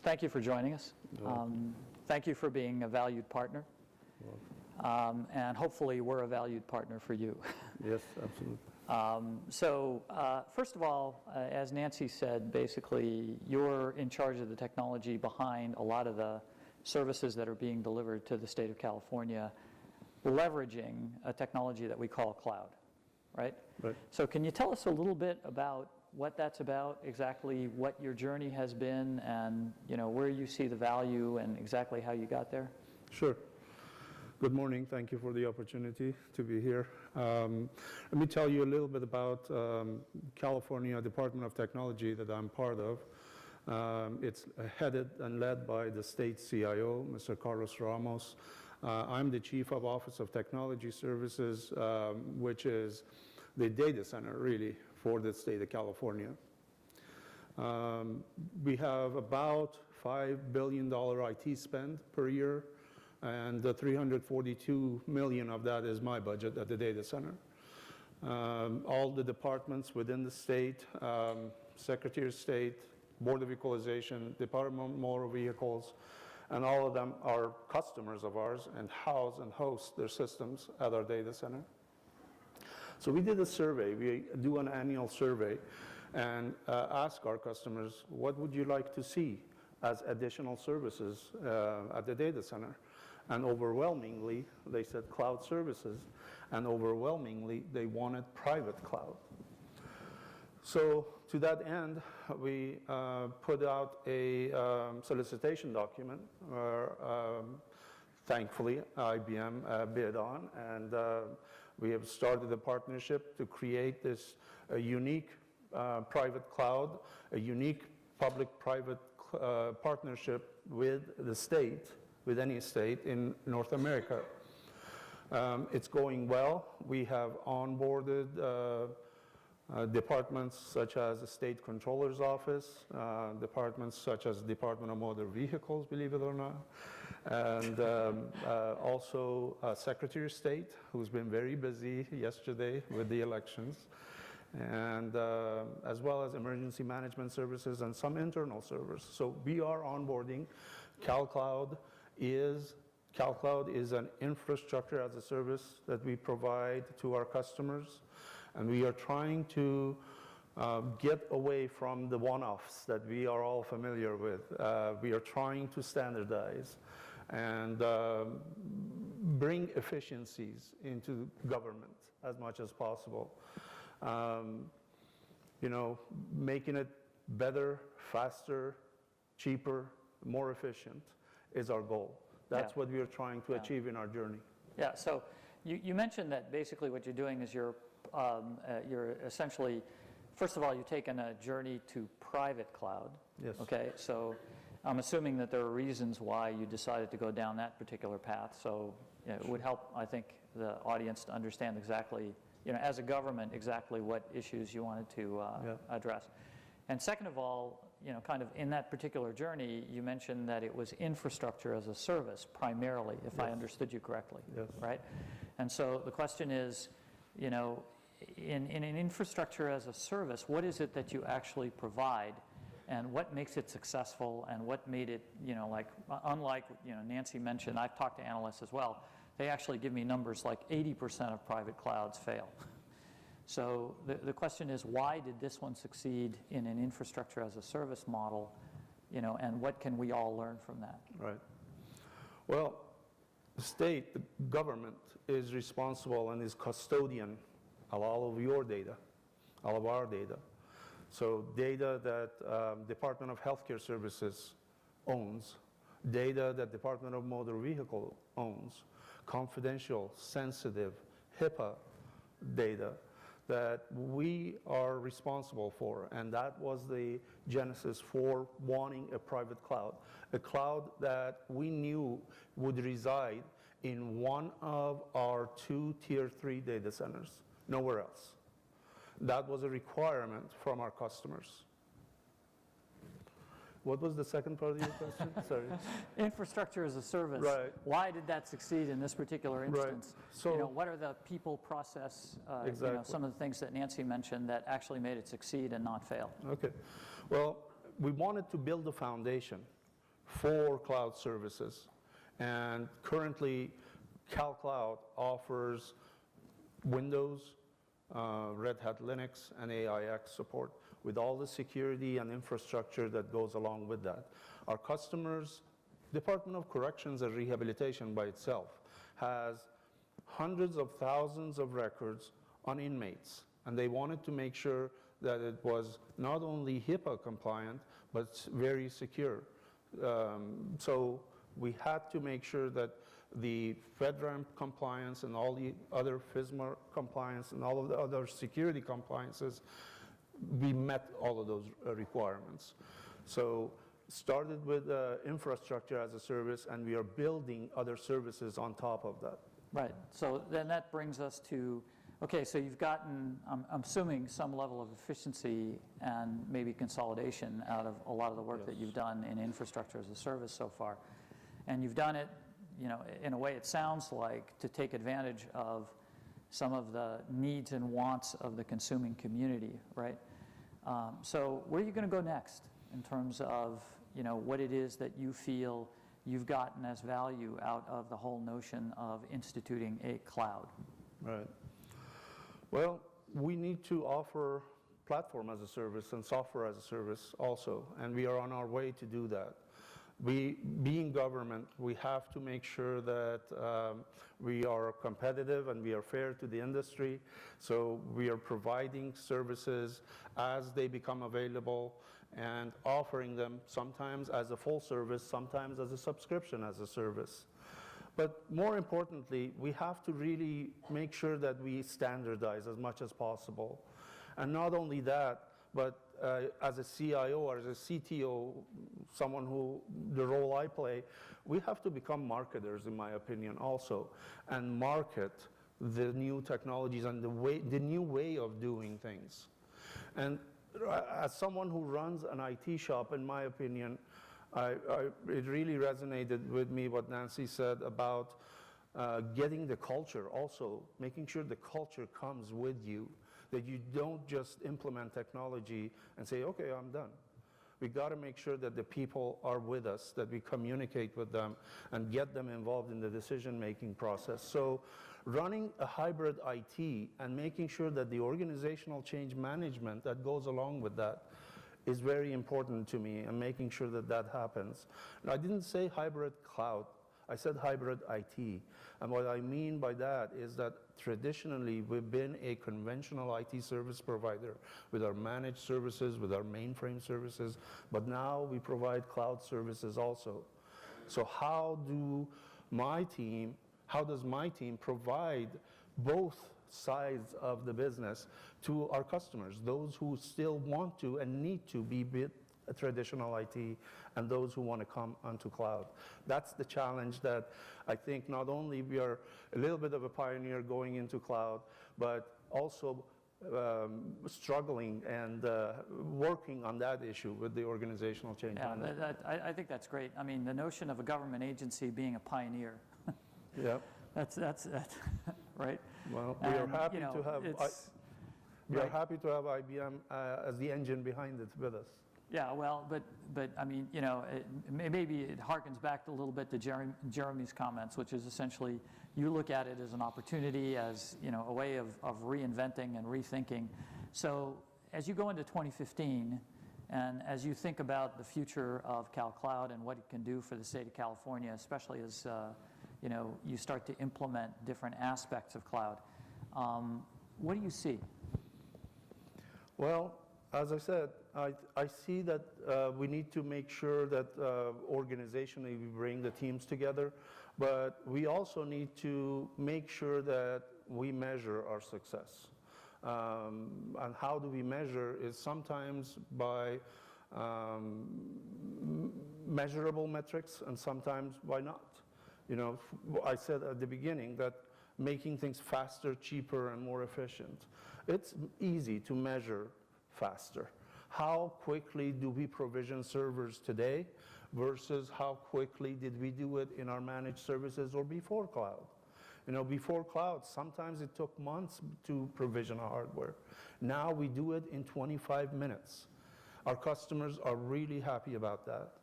thank you for joining us. Thank you for being a valued partner. And hopefully we're a valued partner for you. Yes, absolutely. First of all, as Nancy said, basically you're in charge of the technology behind a lot of the services that are being delivered to the state of California, leveraging a technology that we call cloud, right? Right. So can you tell us a little bit about what that's about, exactly what your journey has been, and where you see the value and exactly how you got there? Sure. Good morning. Thank you for the opportunity to be here. Let me tell you a little bit about California Department of Technology that I'm part of. It's headed and led by the state CIO, Mr. Carlos Ramos. I'm the Chief of Office of Technology Services, which is the data center, really, for the state of California. We have about $5 billion IT spend per year, and the $342 million of that is my budget at the data center. All the departments within the state, Secretary of State, Board of Equalization, Department of Motor Vehicles, and all of them are customers of ours and house and host their systems at our data center. So we did a survey. We do an annual survey and ask our customers, what would you like to see as additional services at the data center? And overwhelmingly, they said cloud services, and overwhelmingly, they wanted private cloud. So to that end, we put out a solicitation document where, thankfully, IBM bid on, and we have started a partnership to create this unique private cloud, a unique public-private partnership with the state, with any state in North America. It's going well. We have onboarded departments such as the State Controller's Office, departments such as Department of Motor Vehicles, believe it or not, and also Secretary of State, who's been very busy yesterday with the elections, and as well as emergency management services and some internal servers. So we are onboarding. CalCloud is an infrastructure as a service that we provide to our customers, and we are trying to get away from the one-offs that we are all familiar with. We are trying to standardize and bring efficiencies into government as much as possible. Making it better, faster, cheaper, more efficient is our goal. That's what we are trying to achieve in our journey. Yeah, so you mentioned that basically what you're doing is you're essentially, first of all, you've taken a journey to private cloud. Yes. Okay, so I'm assuming that there are reasons why you decided to go down that particular path. So it would help, I think, the audience to understand exactly, as a government, exactly what issues you wanted to address. And second of all, kind of in that particular journey, you mentioned that it was infrastructure as a service primarily, if I understood you correctly, right? And so the question is, in an infrastructure as a service, what is it that you actually provide, and what makes it successful, and what made it, unlike, Nancy mentioned, I've talked to analysts as well, they actually give me numbers like 80% of private clouds fail. So the question is, why did this one succeed in an infrastructure as a service model, and what can we all learn from that? Right. Well, the state, the government, is responsible and is custodian of all of your data, all of our data. So data that Department of Healthcare Services owns, data that Department of Motor Vehicle owns, confidential, sensitive, HIPAA data that we are responsible for, and that was the genesis for wanting a private cloud, a cloud that we knew would reside in one of our 2 Tier 3 data centers, nowhere else. That was a requirement from our customers. What was the second part of your question? Sorry. Infrastructure as a service. Right. Why did that succeed in this particular instance? Right. So, what are the people, process, exactly. Some of the things that Nancy mentioned that actually made it succeed and not fail? Okay. Well, we wanted to build a foundation 4 cloud services. And currently, CalCloud offers Windows, Red Hat Linux, and AIX support with all the security and infrastructure that goes along with that. Our customers, Department of Corrections and Rehabilitation by itself, has hundreds of thousands of records on inmates, and they wanted to make sure that it was not only HIPAA compliant, but very secure. So we had to make sure that the FedRAMP compliance and all the other FISMA compliance and all of the other security compliances, we met all of those requirements. So started with infrastructure as a service, and we are building other services on top of that. Right. So then that brings us to, okay, so you've gotten, I'm assuming, some level of efficiency and maybe consolidation out of a lot of the work that you've done in infrastructure as a service so far. And you've done it, you know, in a way it sounds like to take advantage of some of the needs and wants of the consuming community, right? So where are you going to go next in terms of, you know, what it is that you feel you've gotten as value out of the whole notion of instituting a cloud? Right. Well, we need to offer platform as a service and software as a service also, and we are on our way to do that. Being government, we have to make sure that we are competitive and we are fair to the industry. So we are providing services as they become available and offering them sometimes as a full service, sometimes as a subscription as a service. But more importantly, we have to really make sure that we standardize as much as possible. And not only that, but as a CIO or as a CTO, someone who, the role I play, we have to become marketers, in my opinion, also, and market the new technologies and the new way of doing things. And as someone who runs an IT shop, in my opinion, it really resonated with me what Nancy said about getting the culture also, making sure the culture comes with you, that you don't just implement technology and say, okay, I'm done. We got to make sure that the people are with us, that we communicate with them and get them involved in the decision-making process. So running a hybrid IT and making sure that the organizational change management that goes along with that is very important to me, and making sure that that happens. And I didn't say hybrid cloud, I said hybrid IT. And what I mean by that is that traditionally we've been a conventional IT service provider with our managed services, with our mainframe services, but now we provide cloud services also. So how does my team provide both sides of the business to our customers, those who still want to and need to be with traditional IT, and those who want to come onto cloud. That's the challenge that I think not only we are a little bit of a pioneer going into cloud, but also struggling and working on that issue with the organizational change. Yeah, I think that's great. I mean, the notion of a government agency being a pioneer. Yeah. That's right. Well, we are happy to have we are happy to have IBM as the engine behind it with us. Yeah, well, but I mean, you know, maybe it harkens back a little bit to Jeremy's comments, which is essentially you look at it as an opportunity, as, you know, a way of reinventing and rethinking. So as you go into 2015, and as you think about the future of CalCloud and what it can do for the state of California, especially as you know, you start to implement different aspects of cloud, what do you see? Well, as I said, I see that we need to make sure that organizationally we bring the teams together, but we also need to make sure that we measure our success. And how do we measure is sometimes by measurable metrics and sometimes by not. You know, I said at the beginning that making things faster, cheaper, and more efficient. It's easy to measure faster. How quickly do we provision servers today versus how quickly did we do it in our managed services or before cloud? You know, before cloud, sometimes it took months to provision our hardware. Now we do it in 25 minutes. Our customers are really happy about that.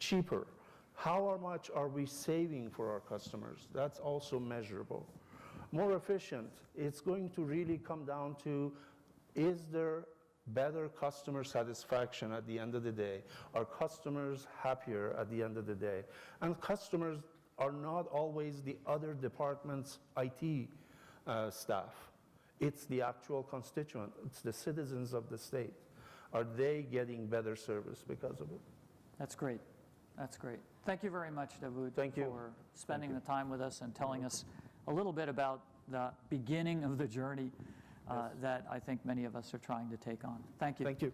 cheaper. How much are we saving for our customers? That's also measurable. More efficient, it's going to really come down to, is there better customer satisfaction at the end of the day? Are customers happier at the end of the day? And customers are not always the other department's IT staff. It's the actual constituent. It's the citizens of the state. Are they getting better service because of it? That's great. That's great. Thank you very much, Davood, Thank you. for spending the time with us and telling us a little bit about the beginning of the journey that I think many of us are trying to take on. Thank you. Thank you.